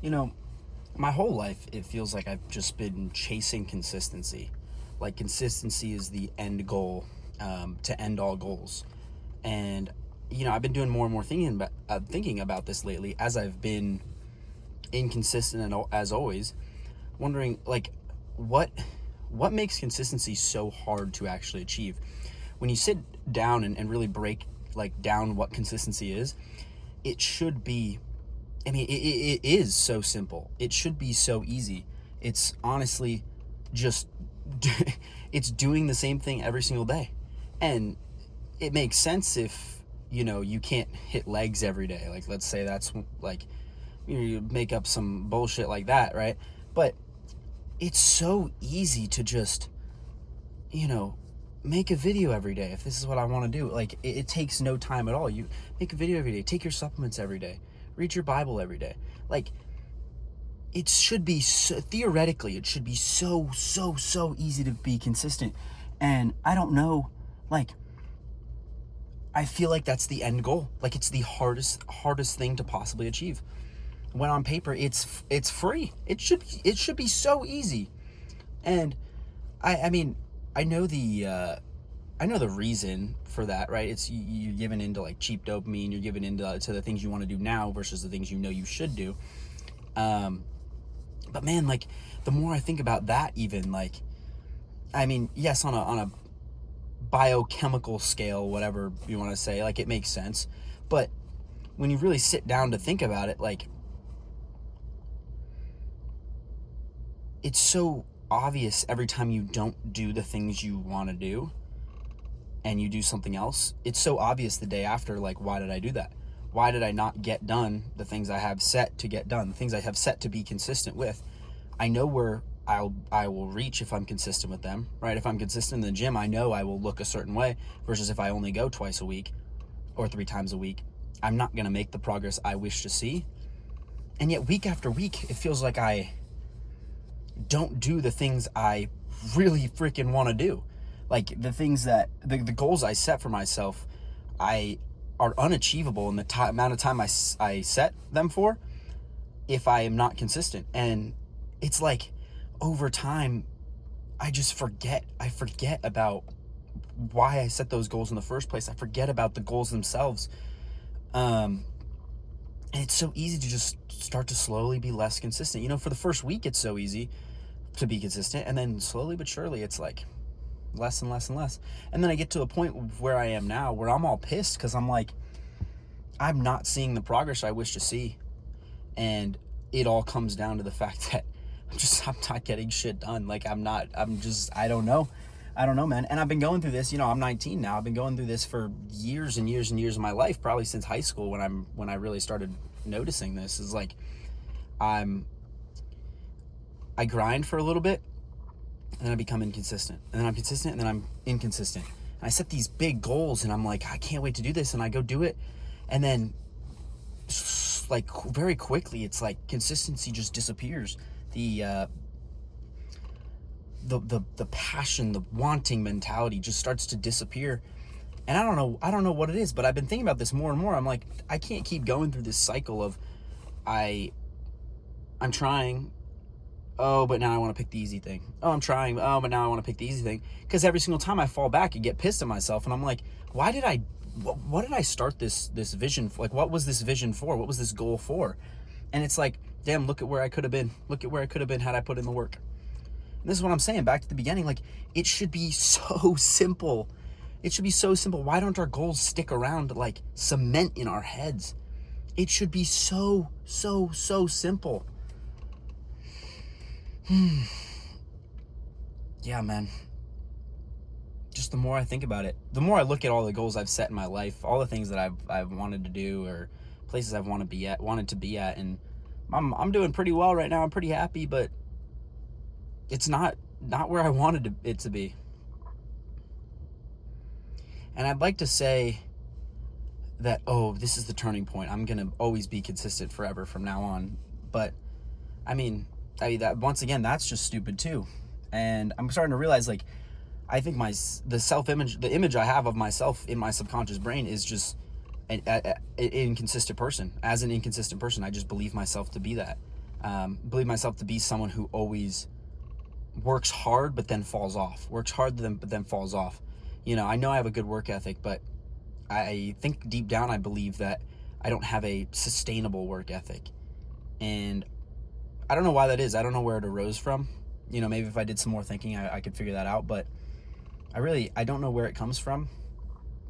You know, my whole life, it feels like I've just been chasing consistency. Like, consistency is the end goal, to end all goals. And, I've been doing more and more thinking about this lately as I've been inconsistent and as always, wondering, like, what what makes consistency so hard to actually achieve. When you sit down and really break like down what consistency is, it should be, it is so simple. It should be so easy. It's honestly just it's doing the same thing every single day. And it makes sense if, you can't hit legs every day. Like, let's say that's like, you make up some bullshit like that, right? But it's so easy to just, you know, make a video every day if this is what I want to do. Like, it takes no time at all. You make a video every day, take your supplements every day, read your Bible every day. Like, it should be so, theoretically, it should be so easy to be consistent. And I don't know, like, I feel like that's the end goal. Like, it's the hardest thing to possibly achieve. When on paper, it's free. It should be so easy. And I mean, I know the reason for that, right? It's you're giving into like cheap dopamine. You're giving into to the things you want to do now versus the things you should do. But man, like, the more I think about that, even, like, I mean, yes, on a biochemical scale, whatever you want to say, like, it makes sense. But when you really sit down to think about it, like, it's so obvious every time you don't do the things you want to do and you do something else. It's so obvious the day after, like, why did I do that? Why did I not get done the things I have set to get done, the things I have set to be consistent with? I know where I will reach if I'm consistent with them, right? If I'm consistent in the gym, I know I will look a certain way, versus if I only go twice a week or 3 times a week, I'm not going to make the progress I wish to see. And yet, week after week, it feels like I don't do the things I really freaking want to do. Like, the things that the goals I set for myself, I are unachievable in the amount of time I set them for if I am not consistent. And it's like, over time, I forget about why I set those goals in the first place. I forget about the goals themselves. And it's so easy to just start to slowly be less consistent. For the first week, it's so easy to be consistent, and then slowly but surely, it's like less and less and less. And then I get to a point where I am now, where I'm all pissed because I'm like, I'm not seeing the progress I wish to see. And it all comes down to the fact that I'm not getting shit done. Like, I don't know. I don't know, man. And I've been going through this, I'm 19 now. I've been going through this for years and years and years of my life, probably since high school, when I really started noticing this. Is like, I grind for a little bit, and then I become inconsistent. And then I'm consistent, and then I'm inconsistent. And I set these big goals, and I'm like, I can't wait to do this, and I go do it. And then, like, very quickly, it's like consistency just disappears. The passion, the wanting mentality just starts to disappear. And I don't know what it is, but I've been thinking about this more and more. I'm like, I can't keep going through this cycle of I'm trying, oh, but now I want to pick the easy thing. Oh, I'm trying, oh, but now I want to pick the easy thing. Because every single time I fall back and get pissed at myself, and I'm like, what did I start this vision for? Like, what was this vision for? What was this goal for? And it's like, damn, look at where I could have been. Look at where I could have been had I put in the work. And this is what I'm saying, back to the beginning, like, it should be so simple. It should be so simple. Why don't our goals stick around like cement in our heads? It should be so simple. Yeah, man. Just the more I think about it, the more I look at all the goals I've set in my life, all the things that I've wanted to do, or places I've wanted to be at, and I'm doing pretty well right now. I'm pretty happy, but it's not where I wanted it to be. And I'd like to say that, oh, this is the turning point. I'm going to always be consistent forever from now on. But I mean that, once again, that's just stupid too. And I'm starting to realize, like, I think the image I have of myself in my subconscious brain is just an inconsistent person. As an inconsistent person, I just believe myself to be that. Believe myself to be someone who always works hard but then falls off. Works hard but then falls off. I know I have a good work ethic, but I think deep down I believe that I don't have a sustainable work ethic. And I don't know why that is. I don't know where it arose from. Maybe if I did some more thinking, I could figure that out. But I don't know where it comes from.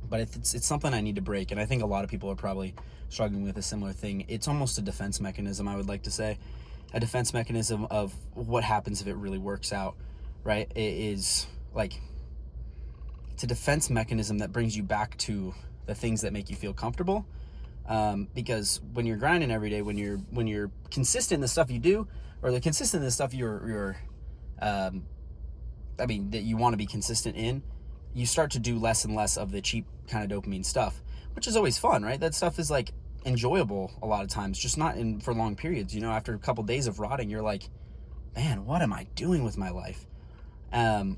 But it's something I need to break. And I think a lot of people are probably struggling with a similar thing. It's almost a defense mechanism, I would like to say. A defense mechanism of what happens if it really works out, right? It is like, it's a defense mechanism that brings you back to the things that make you feel comfortable. Because when you're grinding every day, when you're consistent in the stuff you do, or the consistent in the stuff that you want to be consistent in, you start to do less and less of the cheap kind of dopamine stuff, which is always fun, right? That stuff is like enjoyable a lot of times, just not for long periods. After a couple days of rotting, you're like, man, what am I doing with my life? And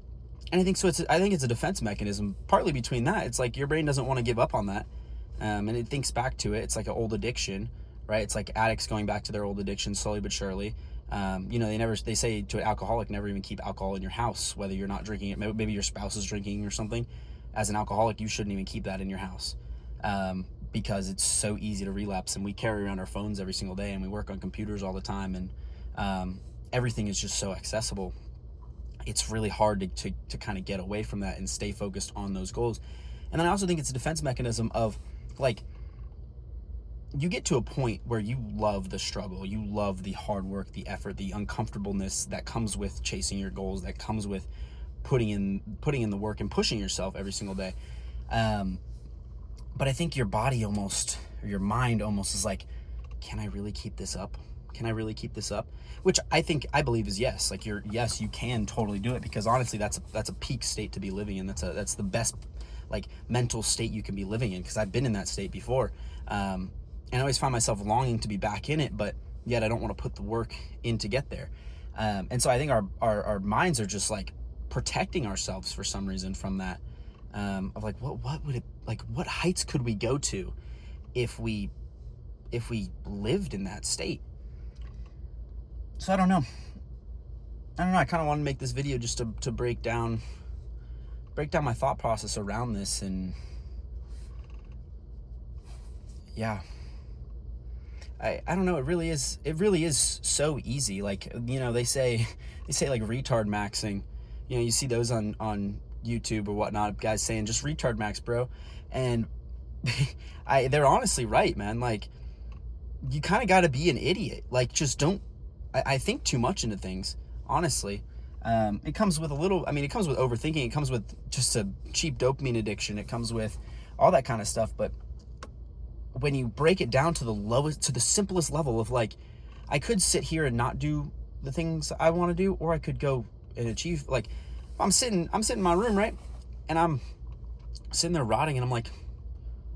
I think so. I think it's a defense mechanism. Partly between that, it's like your brain doesn't want to give up on that, and it thinks back to it. It's like an old addiction, right? It's like addicts going back to their old addiction slowly but surely. They say to an alcoholic, never even keep alcohol in your house, whether you're not drinking it. Maybe your spouse is drinking or something. As an alcoholic, you shouldn't even keep that in your house, because it's so easy to relapse. And we carry around our phones every single day, and we work on computers all the time, and everything is just so accessible. It's really hard to kind of get away from that and stay focused on those goals. And then I also think it's a defense mechanism of, like, you get to a point where you love the struggle, you love the hard work, the effort, the uncomfortableness that comes with chasing your goals, that comes with putting in the work and pushing yourself every single day. But I think your body almost, or your mind almost, is like, can I really keep this up? Can I really keep this up? Which I believe is yes. Like, yes, you can totally do it, because honestly, that's a peak state to be living in. That's the best, like, mental state you can be living in, because I've been in that state before. And I always find myself longing to be back in it, but yet I don't want to put the work in to get there. And so I think our minds are just like protecting ourselves for some reason from that, of like, what would it, like, what heights could we go to if we lived in that state? So I don't know. I kind of want to make this video just to break down my thought process around this. And yeah, I don't know. It really is so easy. Like, they say like retard maxing. You see those on YouTube or whatnot, guys saying just retard max, bro. And they're honestly right, man. Like, you kind of got to be an idiot. Like, just don't. I think too much into things, honestly. It comes with it comes with overthinking. It comes with just a cheap dopamine addiction. It comes with all that kind of stuff. But when you break it down to the simplest level of, like, I could sit here and not do the things I want to do, or I could go and achieve. Like, I'm sitting in my room, right? And I'm sitting there rotting, and I'm like,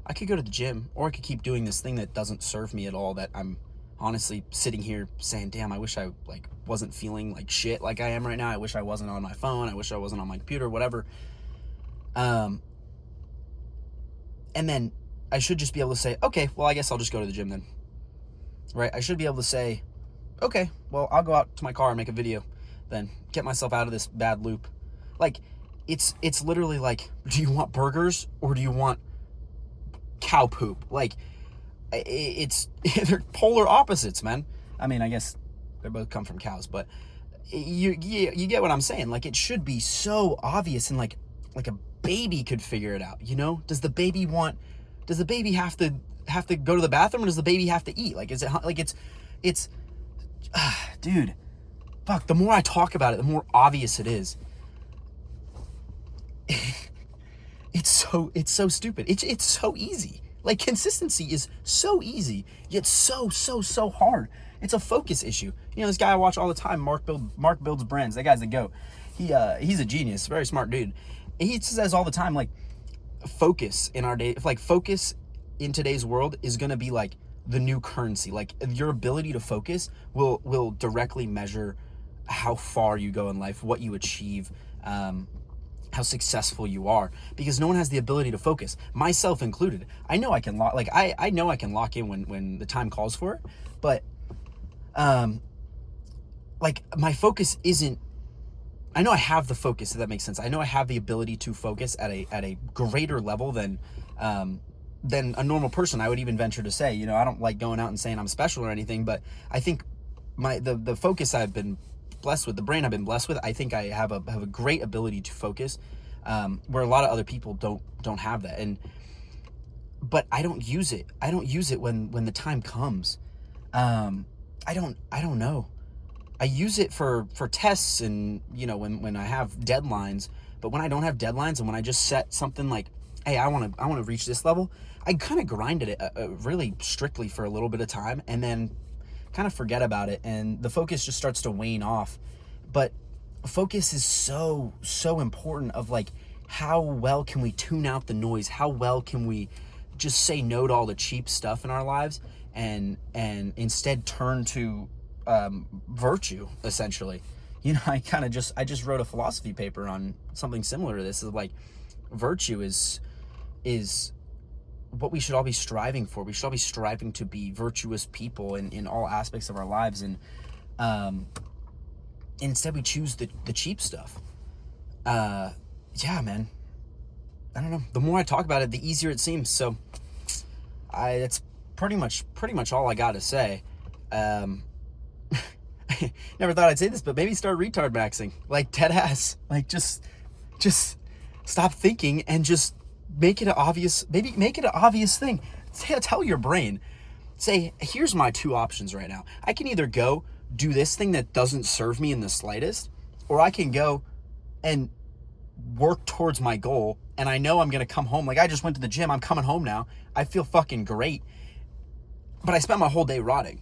I could go to the gym, or I could keep doing this thing that doesn't serve me at all, that I'm honestly sitting here saying, damn, I wish I, like, wasn't feeling like shit like I am right now. I wish I wasn't on my phone. I wish I wasn't on my computer, whatever. And then I should just be able to say, okay, well, I guess I'll just go to the gym then, right? I should be able to say, okay, well, I'll go out to my car and make a video, then get myself out of this bad loop. Like, it's literally like, do you want burgers or do you want cow poop? Like, they're polar opposites, man. I mean, I guess they both come from cows, but you get what I'm saying. Like, it should be so obvious, and like a baby could figure it out. Does the baby have to go to the bathroom, or does the baby have to eat? Like, is it like it's dude, fuck, the more I talk about it, the more obvious it is. It's so stupid. It's so easy. Like, consistency is so easy, yet so hard. It's a focus issue. This guy I watch all the time, Mark Builds Brands. That guy's the GOAT. He's a genius, very smart dude. And he says all the time, like, focus in our day, focus in today's world is going to be like the new currency. Like, your ability to focus will directly measure how far you go in life, what you achieve, how successful you are, because no one has the ability to focus, myself included. I know I can I know I can lock in when the time calls for it, but like my focus isn't, I know I have the focus, if that makes sense. I know I have the ability to focus at a greater level than a normal person. I would even venture to say, I don't like going out and saying I'm special or anything, but I think the focus I've been blessed with, the brain I've been blessed with, I think I have a great ability to focus, where a lot of other people don't have that. But I don't use it. I don't use it when the time comes. I don't know. I use it for tests and, when I have deadlines, but when I don't have deadlines and when I just set something like, hey, I want to reach this level, I kind of grinded it really strictly for a little bit of time and then kind of forget about it. And the focus just starts to wane off. But focus is so, so important of like, how well can we tune out the noise? How well can we just say no to all the cheap stuff in our lives and instead turn to virtue, essentially. I just wrote a philosophy paper on something similar to this. Is like, virtue is what we should all be striving for. We should all be striving to be virtuous people in all aspects of our lives, and instead we choose the cheap stuff. Yeah, man, I don't know, the more I talk about it, the easier it seems. So that's pretty much all I got to say. Never thought I'd say this, but maybe start retard maxing, like dead ass. Like just stop thinking and just make it an obvious. Maybe make it an obvious thing. Tell your brain, say, here's my two options right now. I can either go do this thing that doesn't serve me in the slightest, or I can go and work towards my goal. And I know I'm gonna come home. Like, I just went to the gym. I'm coming home now. I feel fucking great. But I spent my whole day rotting.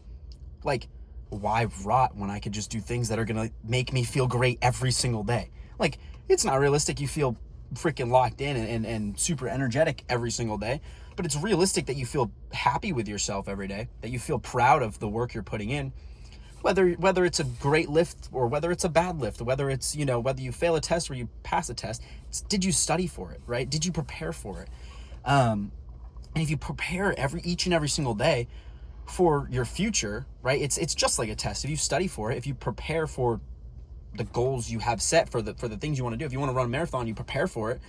Like, why rot when I could just do things that are gonna make me feel great every single day? Like, it's not realistic you feel freaking locked in and super energetic every single day, but it's realistic that you feel happy with yourself every day, that you feel proud of the work you're putting in, whether it's a great lift or whether it's a bad lift, whether it's, whether you fail a test or you pass a test. Did you study for it, right? Did you prepare for it? And if you prepare each and every single day for your future, right? It's just like a test. If you study for it, if you prepare for the goals you have set for the things you want to do, if you want to run a marathon, you prepare for it,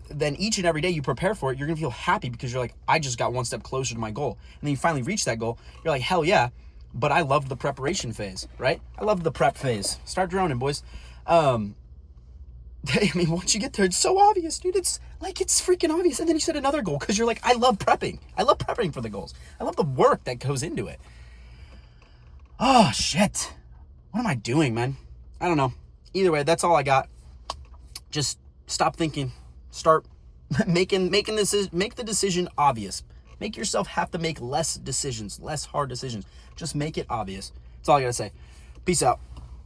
then each and every day you prepare for it, you're going to feel happy because you're like, I just got one step closer to my goal. And then you finally reach that goal. You're like, hell yeah. But I loved the preparation phase, right? I loved the prep phase. Start droning, boys. I mean, once you get there, it's so obvious, dude. It's freaking obvious. And then you set another goal because you're like, I love prepping. I love prepping for the goals. I love the work that goes into it. Oh, shit. What am I doing, man? I don't know. Either way, that's all I got. Just stop thinking. Start making this. Make the decision obvious. Make yourself have to make less decisions, less hard decisions. Just make it obvious. That's all I got to say. Peace out.